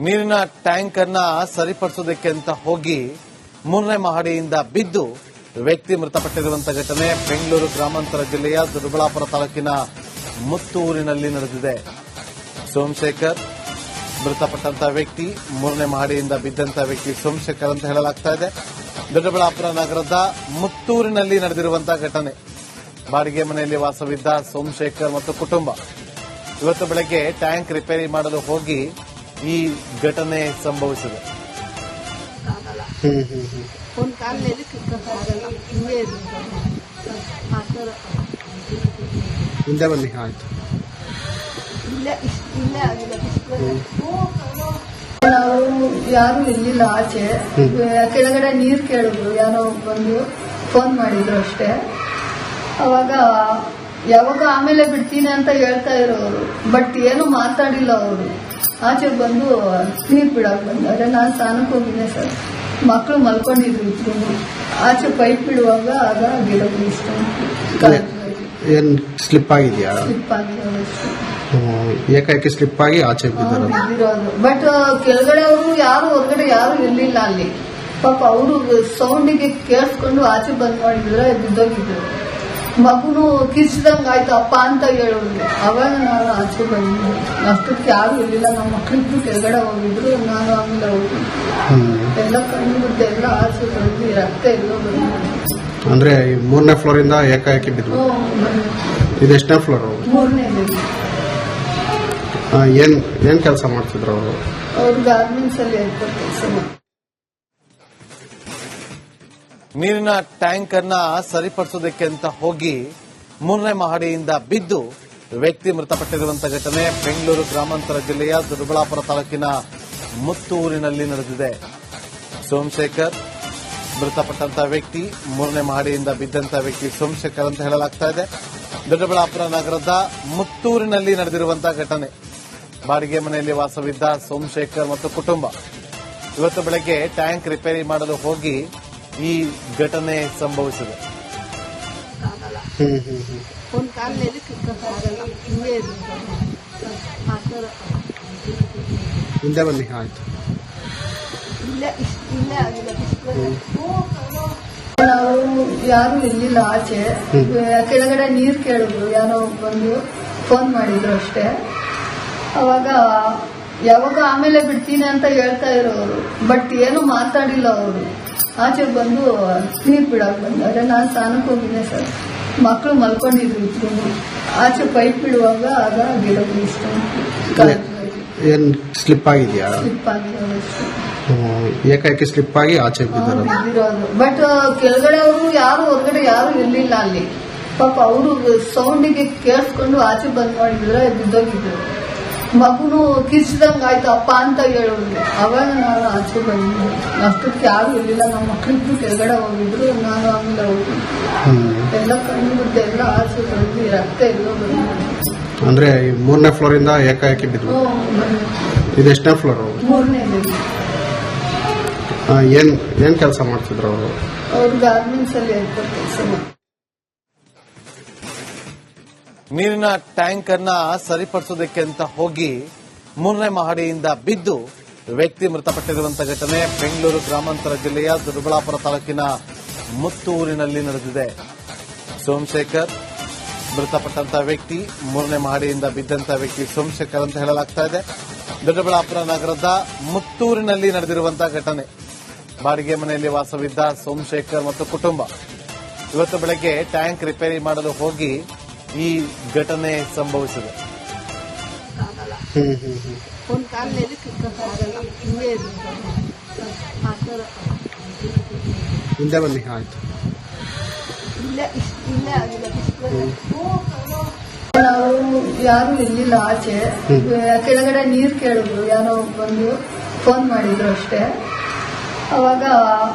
ನೀರಿನ ಟ್ಯಾಂಕ್ ಅನ್ನ ಸರಿಪಡಿಸೋದಕ್ಕೆ ಅಂತ ಹೋಗಿ 3ನೇ ಮಹಡಿಯಿಂದ ಬಿದ್ದು ವ್ಯಕ್ತಿ ಮೃತಪಟ್ಟಿರುವಂತಹ ಘಟನೆ ಬೆಂಗಳೂರು ಗ್ರಾಮಾಂತರ ಜಿಲ್ಲೆಯ ದೊಡ್ಡಬಳ್ಳಾಪುರ ತಾಲೂಕಿನ ಮುತ್ತೂರಿನಲ್ಲಿ ನಡೆದಿದೆ. ಸೋಮಶೇಖರ್ ಮೃತಪಟ್ಟಂತಹ ವ್ಯಕ್ತಿ 3ನೇ ಮಹಡಿಯಿಂದ ಬಿದ್ದಂತಹ ವ್ಯಕ್ತಿ ಸೋಮಶೇಖರ್ ಅಂತ ಹೇಳಲಾಗ್ತಾ ಇದೆ. ದೊಡ್ಡಬಳ್ಳಾಪುರ ನಗರದ ಮುತ್ತೂರಿನಲ್ಲಿ ನಡೆದಿರುವಂತಹ ಘಟನೆ. ಬಾಡಿಗೆ ಮನೆಯಲ್ಲಿ ವಾಸವಿದ್ದ ಸೋಮಶೇಖರ್ ಮತ್ತು ಕುಟುಂಬ ಇವತ್ತು ಬೆಳಗ್ಗೆ ಟ್ಯಾಂಕ್ ರಿಪೇರಿ ಮಾಡಲು ಹೋಗಿ ಈ ಘಟನೆ ಸಂಭವಿಸಿದೆ. ಹಿಂದೆ ಬನ್ನಿ. ಆಯ್ತು. ಯಾರು ಇರ್ಲಿಲ್ಲ ಆಚೆ. ಕೆಳಗಡೆ ನೀರ್ ಕೇಳಿದ್ರು, ಯಾರೋ ಬಂದು ಫೋನ್ ಮಾಡಿದ್ರು ಅಷ್ಟೇ. ಅವಾಗ ಯಾವಾಗ ಆಮೇಲೆ ಬಿಡ್ತೀನಿ ಅಂತ ಹೇಳ್ತಾ ಇರೋರು, ಬಟ್ ಏನು ಮಾತಾಡಿಲ್ಲ ಅವರು. ಆಚೆ ಬಂದು ನೀರ್ ಬಿಡಕ್ ಬಂದಾರೆ. ನಾನು ಸ್ನಾನಕ್ಕೆ ಹೋಗಿದ್ದೆ ಸರ್. ಮಕ್ಕಳು ಮಲ್ಕೊಂಡಿದ್ರು ಇದ್ರು. ಆಚೆ ಪೈಪ್ ಬಿಡುವಾಗ ಆಗ ಗಿಡಗಳು ಇಷ್ಟ ಏನ್ ಸ್ಲಿಪ್ ಆಗಿದ್ಯಾ? ಸ್ಲಿಪ್ ಆಗಿರೋದು ಏಕಾಏಕಿ ಸ್ಲಿಪ್ ಆಗಿ ಆಚೆ ಬಿದ್ದಿರೋದು. ಬಟ್ ಕೆಳಗಡೆ ಅವರು ಯಾರು ಹೊರಗಡೆ ಯಾರು ಇರ್ಲಿಲ್ಲ ಅಲ್ಲಿ. ಪಾಪ ಅವರು ಸೌಂಡಿಗೆ ಕೇಳಿಸ್ಕೊಂಡು ಆಚೆ ಬಂದ್ ಮಾಡಿದ್ರೆ ಬಿದ್ದೋಗಿದ್ರು. ಮಗುನು ಕಿರ್ಚಿದಂಗ ಆಯ್ತು ಅಪ್ಪ ಅಂತ ಹೇಳೋದು. ಅವಾಗ ನಾನು ಆಚೆ ಬಂದಿದ್ದೆ. ಅಷ್ಟಕ್ಕೆ ಯಾರು ಇರ್ಲಿಲ್ಲ. ನಮ್ಮ ಮಕ್ಕಳಿಬ್ರು ಕೆಳಗಡೆ ಹೋಗಿದ್ರು. ನಾನು ಆಮೇಲೆ ಹೋಗಿ ಎಲ್ಲ ಕಂಡುಬಿಟ್ಟು ಎಲ್ಲ ಆಚೆ ಬಂದು ರಕ್ತ ಎಲ್ಲ ಬಂದಿದೆ. ಅಂದ್ರೆ 3ನೇ ಫ್ಲೋರ್ ಇಂದ ಏಕಾಏಕಿ ಬಿದ್ದು. ಇದೆಷ್ಟನೇ ಫ್ಲೋರ್? 3ನೇ. ಏನ್ ಕೆಲಸ ಮಾಡ್ತಿದ್ರು ಅವರು? ಅವ್ರು ಗಾರ್ಮೆಂಟ್ಸ್ ಅಲ್ಲಿ ಏರ್ಪೋರ್ಟ್ ಕೆಲಸ ಮಾಡ್ತಾರೆ. ನೀರಿನ ಟ್ಯಾಂಕ್ ಅನ್ನ ಸರಿಪಡಿಸೋದಕ್ಕೆ ಅಂತ ಹೋಗಿ 3ನೇ ಮಹಡಿಯಿಂದ ಬಿದ್ದು ವ್ಯಕ್ತಿ ಮೃತಪಟ್ಟಿರುವಂತಹ ಘಟನೆ ಬೆಂಗಳೂರು ಗ್ರಾಮಾಂತರ ಜಿಲ್ಲೆಯ ದೊಡ್ಡಬಳ್ಳಾಪುರ ತಾಲೂಕಿನ ಮುತ್ತೂರಿನಲ್ಲಿ ನಡೆದಿದೆ. ಸೋಮಶೇಖರ್ ಮೃತಪಟ್ಟಂತಹ ವ್ಯಕ್ತಿ 3ನೇ ಮಹಡಿಯಿಂದ ಬಿದ್ದಂತಹ ವ್ಯಕ್ತಿ ಸೋಮಶೇಖರ್ ಅಂತ ಹೇಳಲಾಗ್ತಾ ಇದೆ. ದೊಡ್ಡಬಳ್ಳಾಪುರ ನಗರದ ಮುತ್ತೂರಿನಲ್ಲಿ ನಡೆದಿರುವಂತಹ ಘಟನೆ. ಬಾಡಿಗೆ ಮನೆಯಲ್ಲಿ ವಾಸವಿದ್ದ ಸೋಮಶೇಖರ್ ಮತ್ತು ಕುಟುಂಬ ಇವತ್ತು ಬೆಳಗ್ಗೆ ಟ್ಯಾಂಕ್ ರಿಪೇರಿ ಮಾಡಲು ಹೋಗಿ ಈ ಘಟನೆ ಸಂಭವಿಸಿದೆ. ಹಿಂದೆ ಬನ್ನಿ. ಆಯ್ತು. ಯಾರು ಇರ್ಲಿಲ್ಲ ಆಚೆ. ಕೆಳಗಡೆ ನೀರ್ ಕೇಳಿದ್ರು, ಯಾರೋ ಬಂದು ಫೋನ್ ಮಾಡಿದ್ರು ಅಷ್ಟೇ. ಅವಾಗ ಯಾವಾಗ ಆಮೇಲೆ ಬಿಡ್ತೀನಿ ಅಂತ ಹೇಳ್ತಾ ಇರೋರು, ಬಟ್ ಏನು ಮಾತಾಡಿಲ್ಲ ಅವರು. ಆಚೆ ಬಂದು ನೀರ್ ಬಿಡಕ್ ಬಂದಾರೆ. ನಾನು ಸ್ನಾನಕ್ಕೆ ಹೋಗಿದ್ದೆ ಸರ್. ಮಕ್ಕಳು ಮಲ್ಕೊಂಡಿದ್ರು ಇದ್ರು. ಆಚೆ ಪೈಪ್ ಬಿಡುವಾಗ ಆಗ ಗಿಡಗಳು ಇಷ್ಟ ಏನ್ ಸ್ಲಿಪ್ ಆಗಿದ್ಯಾ? ಸ್ಲಿಪ್ ಆಗಿರೋದು ಏಕಾಏಕಿ ಸ್ಲಿಪ್ ಆಗಿ ಆಚೆ ಬಿದ್ದಿರೋದು. ಬಟ್ ಕೆಳಗಡೆ ಅವರು ಯಾರು ಹೊರಗಡೆ ಯಾರು ಇರ್ಲಿಲ್ಲ ಅಲ್ಲಿ. ಪಾಪ ಅವರು ಸೌಂಡಿಗೆ ಕೇಳಿಸ್ಕೊಂಡು ಆಚೆ ಬಂದ್ ಮಾಡಿದ್ರೆ ಬಿದ್ದೋಗಿದ್ರು. ಮಗುನು ಕಿರ್ಚಿದಂಗ ಆಯ್ತು ಅಪ್ಪ ಅಂತ ಹೇಳೋದು. ಅವಾಗ ನಾನು ಆಚೆ ಬಂದಿದ್ದೆ. ಅಷ್ಟಕ್ಕೆ ಯಾರು ಇರ್ಲಿಲ್ಲ. ನಮ್ಮ ಮಕ್ಕಳಿಬ್ರು ಕೆಳಗಡೆ ಹೋಗಿದ್ರು. ನಾನು ಆಮೇಲೆ ಹೋಗಿ ಎಲ್ಲ ಕಂಡುಬಿಟ್ಟು ಎಲ್ಲ ಆಚೆ ಬಂದು ರಕ್ತ ಎಲ್ಲ ಬಂದಿದೆ. ಅಂದ್ರೆ 3ನೇ ಫ್ಲೋರ್ ಇಂದ ಏಕಾಏಕಿ ಬಿದ್ದು. ಇದೆಷ್ಟನೇ ಫ್ಲೋರ್? 3ನೇ. ಏನ್ ಕೆಲಸ ಮಾಡ್ತಿದ್ರು ಅವರು? ಅವ್ರು ಗಾರ್ಮೆಂಟ್ಸ್ ಅಲ್ಲಿ ಏರ್ಪೋರ್ಟ್ ಕೆಲಸ ಮಾಡ್ತಾರೆ. ನೀರಿನ ಟ್ಯಾಂಕ್ ಅನ್ನ ಸರಿಪಡಿಸೋದಕ್ಕೆ ಅಂತ ಹೋಗಿ 3ನೇ ಮಹಡಿಯಿಂದ ಬಿದ್ದು ವ್ಯಕ್ತಿ ಮೃತಪಟ್ಟಿರುವಂತಹ ಘಟನೆ ಬೆಂಗಳೂರು ಗ್ರಾಮಾಂತರ ಜಿಲ್ಲೆಯ ದೊಡ್ಡಬಳ್ಳಾಪುರ ತಾಲೂಕಿನ ಮುತ್ತೂರಿನಲ್ಲಿ ನಡೆದಿದೆ. ಸೋಮಶೇಖರ್ ಮೃತಪಟ್ಟಂತಹ ವ್ಯಕ್ತಿ 3ನೇ ಮಹಡಿಯಿಂದ ಬಿದ್ದಂತಹ ವ್ಯಕ್ತಿ ಸೋಮಶೇಖರ್ ಅಂತ ಹೇಳಲಾಗ್ತಾ ಇದೆ. ದೊಡ್ಡಬಳ್ಳಾಪುರ ನಗರದ ಮುತ್ತೂರಿನಲ್ಲಿ ನಡೆದಿರುವಂತಹ ಘಟನೆ. ಬಾಡಿಗೆ ಮನೆಯಲ್ಲಿ ವಾಸವಿದ್ದ ಸೋಮಶೇಖರ್ ಮತ್ತು ಕುಟುಂಬ ಇವತ್ತು ಬೆಳಗ್ಗೆ ಟ್ಯಾಂಕ್ ರಿಪೇರಿ ಮಾಡಲು ಹೋಗಿ ಈ ಘಟನೆ ಸಂಭವಿಸಿದೆ. ಹಿಂದೆ ಬನ್ನಿ. ಆಯ್ತು. ಯಾರು ಇರ್ಲಿಲ್ಲ ಆಚೆ. ಕೆಳಗಡೆ ನೀರ್ ಕೇಳಿದ್ರು, ಯಾರೋ ಬಂದು ಫೋನ್ ಮಾಡಿದ್ರು ಅಷ್ಟೇ. ಅವಾಗ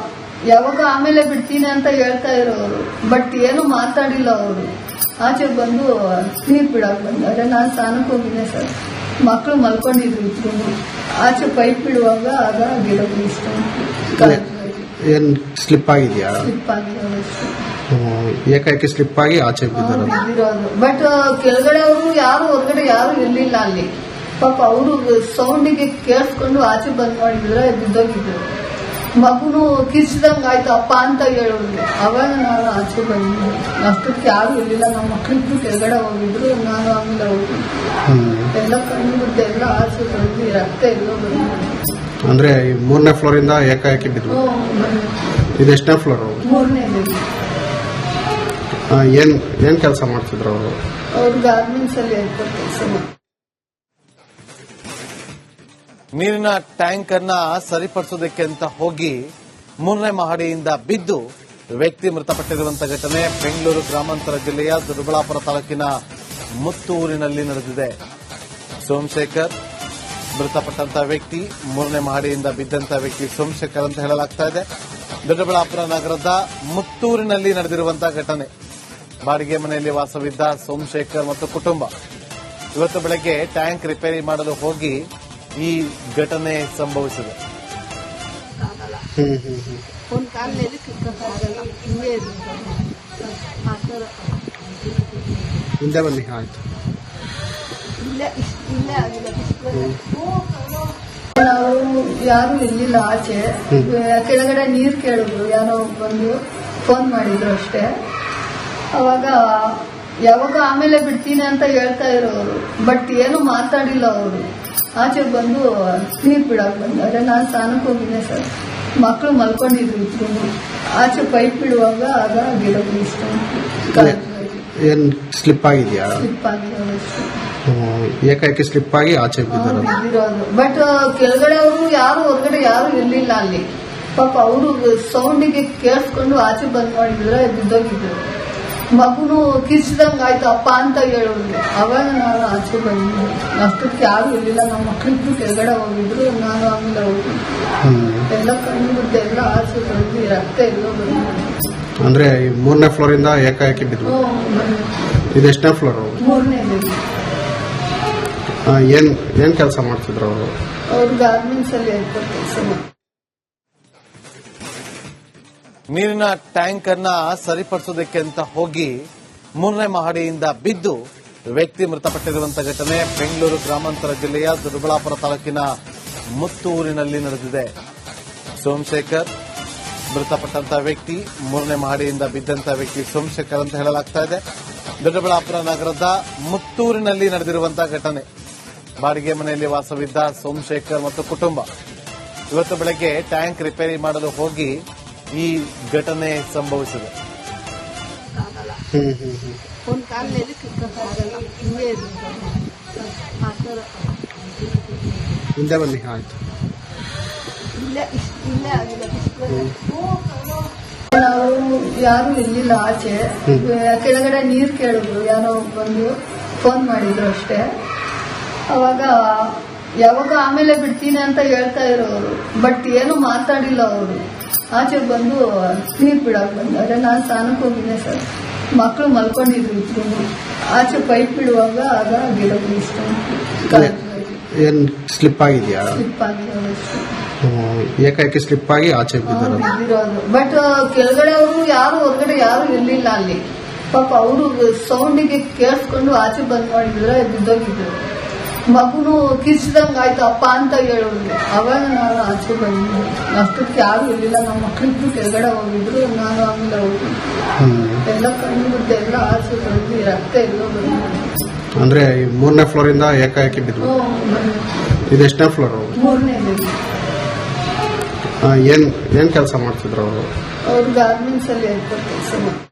ಯಾವಾಗ ಆಮೇಲೆ ಬಿಡ್ತೀನಿ ಅಂತ ಹೇಳ್ತಾ ಇರೋರು, ಬಟ್ ಏನು ಮಾತಾಡಿಲ್ಲ ಅವರು. ಆಚೆ ಬಂದು ನೀರ್ ಬಿಡಕ್ ಬಂದಾರೆ. ನಾನು ಸ್ನಾನಕ್ಕೆ ಹೋಗಿದ್ದೆ ಸರ್. ಮಕ್ಕಳು ಮಲ್ಕೊಂಡಿದ್ರು ಇದ್ರು. ಆಚೆ ಪೈಪ್ ಬಿಡುವಾಗ ಆಗ ಗಿಡಗಳು ಇಷ್ಟ ಏನ್ ಸ್ಲಿಪ್ ಆಗಿದ್ಯಾ? ಸ್ಲಿಪ್ ಆಗಿರೋದು ಏಕಾಏಕಿ ಸ್ಲಿಪ್ ಆಗಿ ಆಚೆ ಬಿದ್ದಿರೋದು. ಬಟ್ ಕೆಳಗಡೆ ಅವರು ಯಾರು ಹೊರಗಡೆ ಯಾರು ಇರ್ಲಿಲ್ಲ ಅಲ್ಲಿ. ಪಾಪ ಅವರು ಸೌಂಡಿಗೆ ಕೇಳಿಸ್ಕೊಂಡು ಆಚೆ ಬಂದ್ ಮಾಡಿದ್ರೆ ಬಿದ್ದೋಗಿದ್ರು. ಮಗುನು ಕಿರ್ಚಿದಂಗ ಆಯ್ತು ಅಪ್ಪ ಅಂತ ಹೇಳೋದು. ಅವಾಗ ನಾನು ಆಚೆ ಬಂದಿದ್ದೆ. ಅಷ್ಟಕ್ಕೆ ಯಾರು ಇರ್ಲಿಲ್ಲ. ನಮ್ಮ ಮಕ್ಕಳಿಬ್ರು ಕೆಳಗಡೆ ಹೋಗಿದ್ರು. ನಾನು ಆಮೇಲೆ ಹೋಗಿ ಎಲ್ಲ ಕಣ್ಣು ಬಿಟ್ಟು ಎಲ್ಲ ಆಚೆ ಬಂದು ರಕ್ತ ಎಲ್ಲೋ ಬಂದಿದ್ರು. ಅಂದ್ರೆ 3ನೇ ಫ್ಲೋರ್ ಇಂದ ಏಕಾಏಕಿ ಬಿದ್ರು. ಇದು ಎಷ್ಟನೇ ಫ್ಲೋರ್? 3ನೇ. ಏನ್ ಕೆಲಸ ಮಾಡ್ತಿದ್ರು ಅವರು? ಅವ್ರು ಗಾರ್ಮೆಂಟ್ಸ್ ಅಲ್ಲಿ ಏರ್ಪೋರ್ಟ್ ಕೆಲಸ ಮಾಡ್ತಾರೆ. ನೀರಿನ ಟ್ಯಾಂಕ್ ಅನ್ನ ಸರಿಪಡಿಸೋದಕ್ಕೆ ಅಂತ ಹೋಗಿ 3ನೇ ಮಹಡಿಯಿಂದ ಬಿದ್ದು ವ್ಯಕ್ತಿ ಮೃತಪಟ್ಟಿರುವಂತಹ ಘಟನೆ ಬೆಂಗಳೂರು ಗ್ರಾಮಾಂತರ ಜಿಲ್ಲೆಯ ದೊಡ್ಡಬಳ್ಳಾಪುರ ತಾಲೂಕಿನ ಮುತ್ತೂರಿನಲ್ಲಿ ನಡೆದಿದೆ. ಸೋಮಶೇಖರ್ ಮೃತಪಟ್ಟಂತಹ ವ್ಯಕ್ತಿ, 3ನೇ ಮಹಡಿಯಿಂದ ಬಿದ್ದಂತಹ ವ್ಯಕ್ತಿ ಸೋಮಶೇಖರ್ ಅಂತ ಹೇಳಲಾಗ್ತಾ ಇದೆ. ದೊಡ್ಡಬಳ್ಳಾಪುರ ನಗರದ ಮುತ್ತೂರಿನಲ್ಲಿ ನಡೆದಿರುವಂತಹ ಘಟನೆ. ಬಾಡಿಗೆ ಮನೆಯಲ್ಲಿ ವಾಸವಿದ್ದ ಸೋಮಶೇಖರ್ ಮತ್ತು ಕುಟುಂಬ ಇವತ್ತು ಬೆಳಗ್ಗೆ ಟ್ಯಾಂಕ್ ರಿಪೇರಿ ಮಾಡಲು ಹೋಗಿ ಈ ಘಟನೆ ಸಂಭವಿಸಿದೆ. ಒಂದು ಕಾಲದಲ್ಲಿ ಕಿಕ್ಕಕ್ಕಾಗಲ್ಲ, ಹಿಂಗೆ ಹಿಂದೆ ಬನ್ನಿ. ಆಯ್ತು. ಇಲ್ಲೇ ಆಗಿಲ್ಲ. ನಾವು ಯಾರು ಇರ್ಲಿಲ್ಲ ಆಚೆ. ಕೆಳಗಡೆ ನೀರ್ ಕೇಳಿದ್ರು. ಯಾರೋ ಬಂದು ಫೋನ್ ಮಾಡಿದ್ರು ಅಷ್ಟೇ. ಅವಾಗ ಯಾವಾಗ ಆಮೇಲೆ ಬಿಡ್ತೀನಿ ಅಂತ ಹೇಳ್ತಾ ಇರೋರು. ಬಟ್ ಏನು ಮಾತಾಡಿಲ್ಲ ಅವರು. ಆಚೆ ಬಂದು ನೀರ್ ಬಿಡಕ್ ಬಂದಾರೆ. ನಾನು ಸ್ನಾನಕ್ಕೆ ಹೋಗಿದ್ದೆ ಸರ್. ಮಕ್ಕಳು ಮಲ್ಕೊಂಡಿದ್ರು ಇದ್ರು. ಆಚೆ ಪೈಪ್ ಬಿಡುವಾಗ ಆಗ ಗಿಡಗಳು ಇಷ್ಟ ಏನ್ ಸ್ಲಿಪ್ ಆಗಿದ್ಯಾ? ಸ್ಲಿಪ್ ಆಗಿರೋದು. ಏಕಾಏಕಿ ಸ್ಲಿಪ್ ಆಗಿ ಆಚೆ ಬಿದ್ದಿರೋದು. ಬಟ್ ಕೆಳಗಡೆ ಅವರು ಯಾರು ಹೊರಗಡೆ ಯಾರು ಇರ್ಲಿಲ್ಲ ಅಲ್ಲಿ. ಪಾಪ ಅವರು ಸೌಂಡಿಗೆ ಕೇಳಿಸ್ಕೊಂಡು ಆಚೆ ಬಂದ್ ಮಾಡಿದ್ರೆ ಬಿದ್ದೋಗಿದ್ರು. ಮಗುನು ಕಿರ್ಚಿದಂಗ ಆಯ್ತು ಅಪ್ಪ ಅಂತ ಹೇಳೋದು. ಅವಾಗ ನಾನು ಆಚೆ ಬಂದಿದ್ದೆ. ಅಷ್ಟಕ್ಕೆ ಯಾರು ಇರ್ಲಿಲ್ಲ. ನಮ್ಮ ಮಕ್ಕಳಿಬ್ರು ಕೆಳಗಡೆ ಹೋಗಿದ್ರು. ನಾನು ಆಮೇಲೆ ಹೋಗಿ ಎಲ್ಲ ಕಣ್ಣು ಬಿಟ್ಟು ಎಲ್ಲ ಆಚೆ ಬಂದು ರಕ್ತ ಎಲ್ಲೋ ಬಂದಿದ್ರು. ಅಂದ್ರೆ 3ನೇ ಫ್ಲೋರ್ ಇಂದ ಏಕಾಏಕಿ ಬಿದ್ರು. ಇದು ಎಷ್ಟನೇ ಫ್ಲೋರ್? 3ನೇ. ಏನ್ ಕೆಲಸ ಮಾಡ್ತಿದ್ರು ಅವರು? ಅವ್ರು ಗಾರ್ಮೆಂಟ್ಸ್ ಅಲ್ಲಿ ಏರ್ಪೋರ್ಟ್ ಕೆಲಸ ಮಾಡ್ತಾರೆ. ನೀರಿನ ಟ್ಯಾಂಕ್ ಅನ್ನ ಸರಿಪಡಿಸೋದಕ್ಕೆ ಅಂತ ಹೋಗಿ 3ನೇ ಮಹಡಿಯಿಂದ ಬಿದ್ದು ವ್ಯಕ್ತಿ ಮೃತಪಟ್ಟಿರುವಂತಹ ಘಟನೆ ಬೆಂಗಳೂರು ಗ್ರಾಮಾಂತರ ಜಿಲ್ಲೆಯ ದೊಡ್ಡಬಳ್ಳಾಪುರ ತಾಲೂಕಿನ ಮುತ್ತೂರಿನಲ್ಲಿ ನಡೆದಿದೆ. ಸೋಮಶೇಖರ್ ಮೃತಪಟ್ಟಂತಹ ವ್ಯಕ್ತಿ, 3ನೇ ಮಹಡಿಯಿಂದ ಬಿದ್ದಂತಹ ವ್ಯಕ್ತಿ ಸೋಮಶೇಖರ್ ಅಂತ ಹೇಳಲಾಗ್ತಾ ಇದೆ. ದೊಡ್ಡಬಳ್ಳಾಪುರ ನಗರದ ಮುತ್ತೂರಿನಲ್ಲಿ ನಡೆದಿರುವಂತಹ ಘಟನೆ. ಬಾಡಿಗೆ ಮನೆಯಲ್ಲಿ ವಾಸವಿದ್ದ ಸೋಮಶೇಖರ್ ಮತ್ತು ಕುಟುಂಬ ಇವತ್ತು ಬೆಳಗ್ಗೆ ಟ್ಯಾಂಕ್ ರಿಪೇರಿ ಮಾಡಲು ಹೋಗಿ ಈ ಘಟನೆ ಸಂಭವಿಸಿದೆ. ಒಂದು ಕಾಲದಲ್ಲಿ ಕಿಕ್ಕಕ್ಕಾಗಲ್ಲ, ಹಿಂಗೆ ಹಿಂದೆ ಬನ್ನಿ. ಆಯ್ತು. ಇಲ್ಲೇ ಆಗಿಲ್ಲ. ನಾವು ಯಾರು ಇರ್ಲಿಲ್ಲ ಆಚೆ. ಕೆಳಗಡೆ ನೀರ್ ಕೇಳಿದ್ರು. ಯಾರೋ ಬಂದು ಫೋನ್ ಮಾಡಿದ್ರು ಅಷ್ಟೇ. ಅವಾಗ ಯಾವಾಗ ಆಮೇಲೆ ಬಿಡ್ತೀನಿ ಅಂತ ಹೇಳ್ತಾ ಇರೋರು. ಬಟ್ ಏನು ಮಾತಾಡಿಲ್ಲ ಅವರು. ಆಚೆ ಬಂದು ನೀರ್ ಬಿಡಕ್ ಬಂದಾರೆ. ನಾನು ಸ್ನಾನಕ್ಕೆ ಹೋಗಿದ್ದೆ ಸರ್. ಮಕ್ಕಳು ಮಲ್ಕೊಂಡಿದ್ರು ಇದ್ರು. ಆಚೆ ಪೈಪ್ ಬಿಡುವಾಗ ಆಗ ಗಿಡಗಳು ಇಷ್ಟ ಏನ್ ಸ್ಲಿಪ್ ಆಗಿದ್ಯಾ? ಸ್ಲಿಪ್ ಆಗಿರೋದು. ಏಕಾಏಕಿ ಸ್ಲಿಪ್ ಆಗಿ ಆಚೆ ಬಿದ್ದಿರೋದು. ಬಟ್ ಕೆಳಗಡೆ ಅವರು ಯಾರು ಹೊರಗಡೆ ಯಾರು ಇರ್ಲಿಲ್ಲ ಅಲ್ಲಿ. ಪಾಪ ಅವರು ಸೌಂಡಿಗೆ ಕೇಳಿಸ್ಕೊಂಡು ಆಚೆ ಬಂದ್ ಮಾಡಿದ್ರೆ ಬಿದ್ದೋಗಿದ್ರು. ಮಗುನು ಕಿರ್ಚಿದಂಗ ಆಯ್ತು ಅಪ್ಪ ಅಂತ ಹೇಳೋದು. ಅವಾಗ ನಾನು ಆಚೆ ಬಂದಿದ್ದೆ. ಅಷ್ಟಕ್ಕೆ ಯಾರು ಇರ್ಲಿಲ್ಲ. ನಮ್ಮ ಮಕ್ಕಳಿಬ್ರು ಕೆಳಗಡೆ ಹೋಗಿದ್ರು. ನಾನು ಆಮೇಲೆ ಹೋಗಿ ಎಲ್ಲ ಕಣ್ಣು ಬಿಟ್ಟು ಎಲ್ಲ ಆಚೆ ಬಂದು ರಕ್ತ ಎಲ್ಲೋ ಬಂದಿದ್ರು. ಅಂದ್ರೆ 3ನೇ ಫ್ಲೋರ್ ಇಂದ ಏಕಾಏಕಿ ಬಿದ್ರು. ಇದು ಎಷ್ಟನೇ ಫ್ಲೋರ್? 3ನೇ. ಏನ್ ಕೆಲಸ ಮಾಡ್ತಿದ್ರು ಅವರು? ಅವ್ರು ಗಾರ್ಮೆಂಟ್ಸ್ ಅಲ್ಲಿ ಏರ್ಪೋರ್ಟ್ ಕೆಲಸ ಮಾಡ್ತಾರೆ.